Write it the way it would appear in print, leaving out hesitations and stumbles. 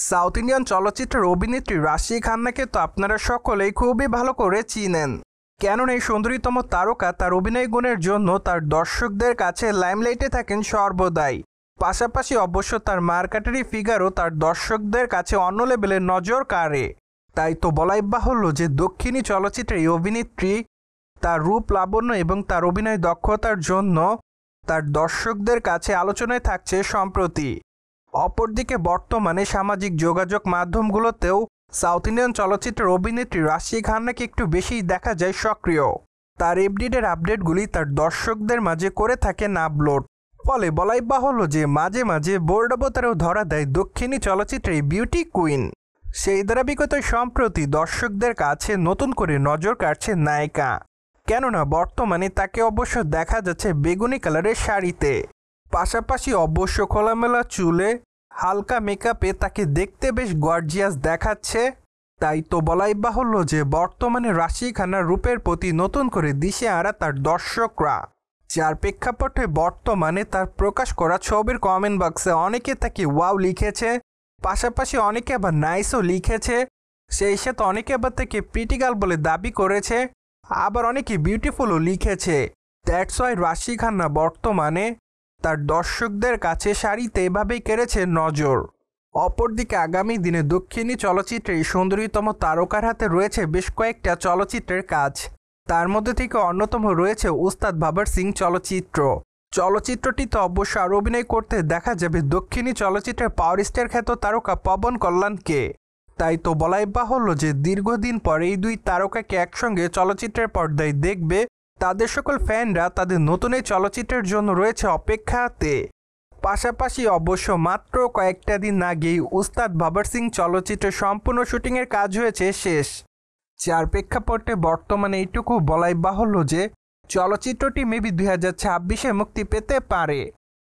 South Indian চলচ্চিত্রের অভিনেত্রী রাশি খান্নাকে তো আপনারা সকলেই খুবই ভালো করে চিনেন, কেননা এই সুন্দরীতম তারকা তার অভিনয় গুণের জন্য তার দর্শকদের কাছে লাইমলাইটে থাকেন সর্বদাই। পাশাপাশি অবশ্য তার মার্কাটারি ফিগারও তার দর্শকদের কাছে অন্য লেভেলের নজর কাড়ে। তাই তো বলাই বাহুল্য যে দক্ষিণী চলচ্চিত্রের এই অভিনেত্রী তার রূপ লাবণ্য এবং তার অভিনয় দক্ষতার জন্য তার দর্শকদের কাছে আলোচনায় থাকছে সম্প্রতি। অপরদিকে বর্তমানে সামাজিক যোগাযোগ মাধ্যমগুলোতেও সাউথ ইন্ডিয়ান চলচ্চিত্রের অভিনেত্রী রাশি খান্নাকে একটু বেশিই দেখা যায় সক্রিয়। তার এভরিডের আপডেটগুলি তার দর্শকদের মাঝে করে থাকেন আপলোড। ফলে বলাই বাহুল্য যে মাঝে মাঝে বোল্ড অবতারেও ধরা দেয় দক্ষিণী চলচ্চিত্রের বিউটি কুইন। সেই ধারাবাহিকতায় সম্প্রতি দর্শকদের কাছে নতুন করে নজর কাটছে নায়িকা, কেননা বর্তমানে তাকে অবশ্য দেখা যাচ্ছে বেগুনি কালারের শাড়িতে। পাশাপাশি অবশ্য খোলামেলা চুলে হালকা মেকআপে তাকে দেখতে বেশ গর্জিয়াস দেখাচ্ছে। তাই তো বলাই বাহুল্য যে বর্তমানে রাশি খান্নার রূপের প্রতি নতুন করে দিশেহারা তার দর্শকরা, যার প্রেক্ষাপটে বর্তমানে তার প্রকাশ করা ছবির কমেন্ট বক্সে অনেকে তাকে ওয়াও লিখেছে, পাশাপাশি অনেকে আবার নাইসও লিখেছে। সেই সাথে অনেকে আবার তাকে প্রিটিগাল বলে দাবি করেছে, আবার অনেকে বিউটিফুলও লিখেছে। দ্যাটস ওয়াই রাশি খান্না বর্তমানে তার দর্শকদের কাছে শাড়িতে এভাবেই কেড়েছে নজর। অপরদিকে আগামী দিনে দক্ষিণী চলচ্চিত্রে সুন্দরীতম তারকার হাতে রয়েছে বেশ কয়েকটা চলচ্চিত্রের কাজ। তার মধ্যে থেকে অন্যতম রয়েছে উস্তাদ বাবর সিং চলচ্চিত্রটিতে অবশ্য আর অভিনয় করতে দেখা যাবে দক্ষিণী চলচ্চিত্রের পাওয়ার স্টার খ্যাত তারকা পবন কল্যাণকে। তাই তো বলাই বাহুল্য যে দীর্ঘদিন পর এই দুই তারকাকে একসঙ্গে চলচ্চিত্রের পর্দায় দেখবে তাদের সকল ফ্যানরা তাদের নতুন এই চলচ্চিত্রের জন্য রয়েছে অপেক্ষাতে। পাশাপাশি অবশ্য মাত্র কয়েকটা দিন আগেই উস্তাদ বাবর সিং চলচ্চিত্রের সম্পূর্ণ শুটিংয়ের কাজ হয়েছে শেষ, যার প্রেক্ষাপটে বর্তমানে এইটুকু বলাই বাহুল্য যে চলচ্চিত্রটি মেবি 2026-এ মুক্তি পেতে পারে।